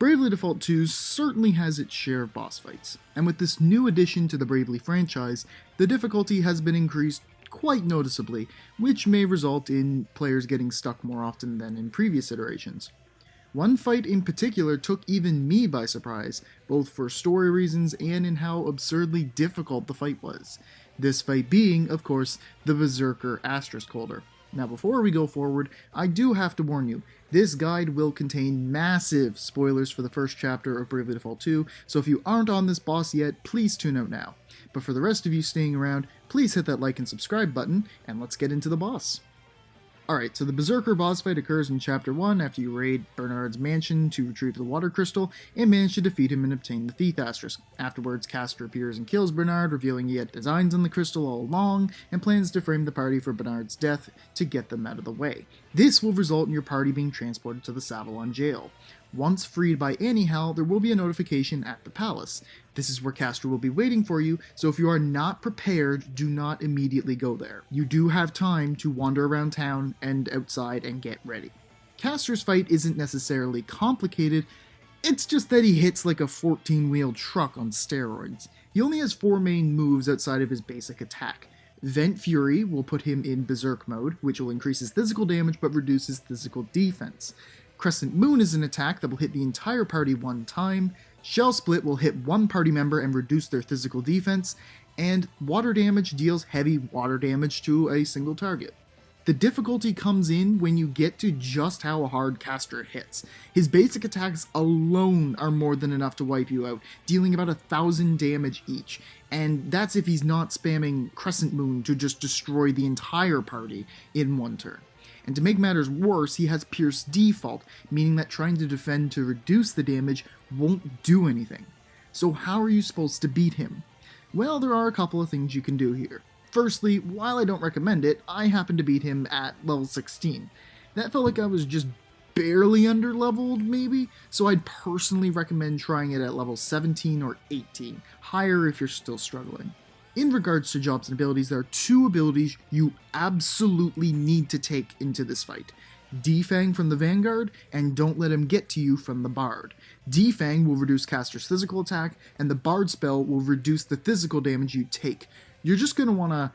Bravely Default 2 certainly has its share of boss fights, and with this new addition to the Bravely franchise, the difficulty has been increased quite noticeably, which may result in players getting stuck more often than in previous iterations. One fight in particular took even me by surprise, both for story reasons and in how absurdly difficult the fight was. This fight being, of course, the Berserker Asterisk holder. Now before we go forward, I do have to warn you, this guide will contain massive spoilers for the first chapter of Bravely Default 2, so if you aren't on this boss yet, please tune out now. But for the rest of you staying around, please hit that like and subscribe button, and let's get into the boss. Alright, so the Berserker boss fight occurs in Chapter 1 after you raid Bernard's mansion to retrieve the water crystal and manage to defeat him and obtain the Thief Asterisk. Afterwards, Castor appears and kills Bernard, revealing he had designs on the crystal all along and plans to frame the party for Bernard's death to get them out of the way. This will result in your party being transported to the Savalon jail. Once freed by Anyhow, there will be a notification at the palace. This is where Castor will be waiting for you, so if you are not prepared, do not immediately go there. You do have time to wander around town and outside and get ready. Castor's fight isn't necessarily complicated, it's just that he hits like a 14-wheel truck on steroids. He only has 4 main moves outside of his basic attack. Vent Fury will put him in Berserk mode, which will increase his physical damage but reduce his physical defense. Crescent Moon is an attack that will hit the entire party one time, Shell Split will hit one party member and reduce their physical defense, and Water Damage deals heavy water damage to a single target. The difficulty comes in when you get to just how hard Castor hits. His basic attacks alone are more than enough to wipe you out, dealing about 1,000 damage each, and that's if he's not spamming Crescent Moon to just destroy the entire party in one turn. And to make matters worse, he has Pierce Default, meaning that trying to defend to reduce the damage won't do anything. So how are you supposed to beat him? Well, there are a couple of things you can do here. Firstly, while I don't recommend it, I happened to beat him at level 16. That felt like I was just barely under-leveled, maybe, so I'd personally recommend trying it at level 17 or 18, higher if you're still struggling. In regards to jobs and abilities, there are 2 abilities you absolutely need to take into this fight. Defang from the Vanguard, and Don't Let Him Get to You from the Bard. Defang will reduce Castor's physical attack, and the Bard spell will reduce the physical damage you take. You're just going to want to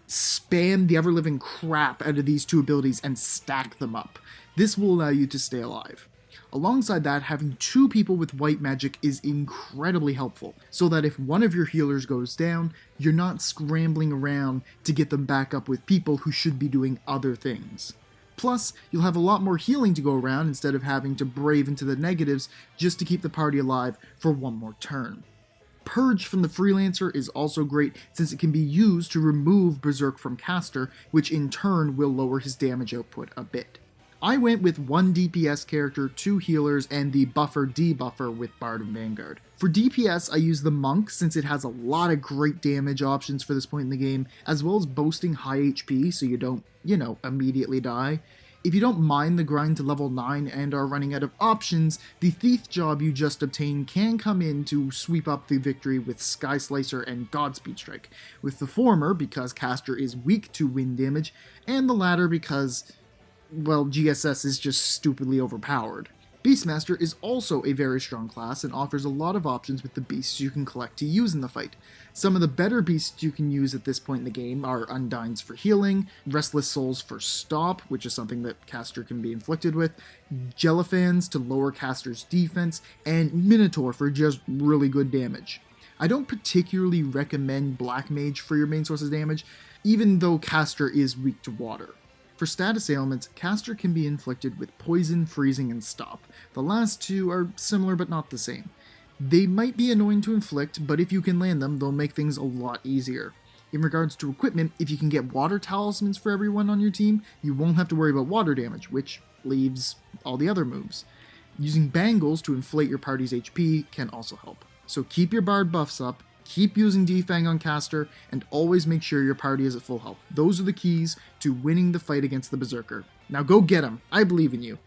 spam the ever-living crap out of these 2 abilities and stack them up. This will allow you to stay alive. Alongside that, having 2 people with white magic is incredibly helpful, so that if one of your healers goes down, you're not scrambling around to get them back up with people who should be doing other things. Plus, you'll have a lot more healing to go around instead of having to brave into the negatives just to keep the party alive for one more turn. Purge from the Freelancer is also great since it can be used to remove Berserk from Castor, which in turn will lower his damage output a bit. I went with 1 DPS character, 2 healers, and the buffer debuffer with Bard and Vanguard. For DPS, I use the Monk since it has a lot of great damage options for this point in the game, as well as boasting high HP so you don't, immediately die. If you don't mind the grind to level 9 and are running out of options, the Thief job you just obtained can come in to sweep up the victory with Sky Slicer and Godspeed Strike, with the former because Castor is weak to wind damage, and the latter because, well, GSS is just stupidly overpowered. Beastmaster is also a very strong class and offers a lot of options with the beasts you can collect to use in the fight. Some of the better beasts you can use at this point in the game are Undines for healing, Restless Souls for stop, which is something that Castor can be inflicted with, Jellyfans to lower Castor's defense, and Minotaur for just really good damage. I don't particularly recommend Black Mage for your main source of damage, even though Castor is weak to water. For status ailments, Castor can be inflicted with Poison, Freezing, and Stop. The last 2 are similar but not the same. They might be annoying to inflict, but if you can land them, they'll make things a lot easier. In regards to equipment, if you can get water talismans for everyone on your team, you won't have to worry about water damage, which leaves all the other moves. Using bangles to inflate your party's HP can also help. So keep your Bard buffs up, keep using Defang on Castor, and always make sure your party is at full health. Those are the keys to winning the fight against the Berserker. Now go get him, I believe in you.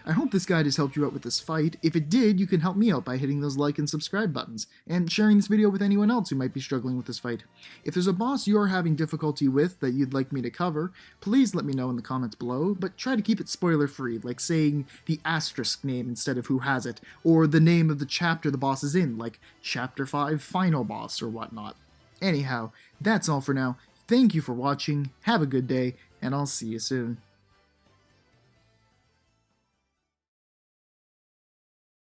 I hope this guide has helped you out with this fight. If it did, you can help me out by hitting those like and subscribe buttons, and sharing this video with anyone else who might be struggling with this fight. If there's a boss you're having difficulty with that you'd like me to cover, please let me know in the comments below, but try to keep it spoiler-free, like saying the Asterisk name instead of who has it, or the name of the chapter the boss is in, like Chapter 5 Final Boss or whatnot. Anyhow, that's all for now. Thank you for watching, have a good day, and I'll see you soon.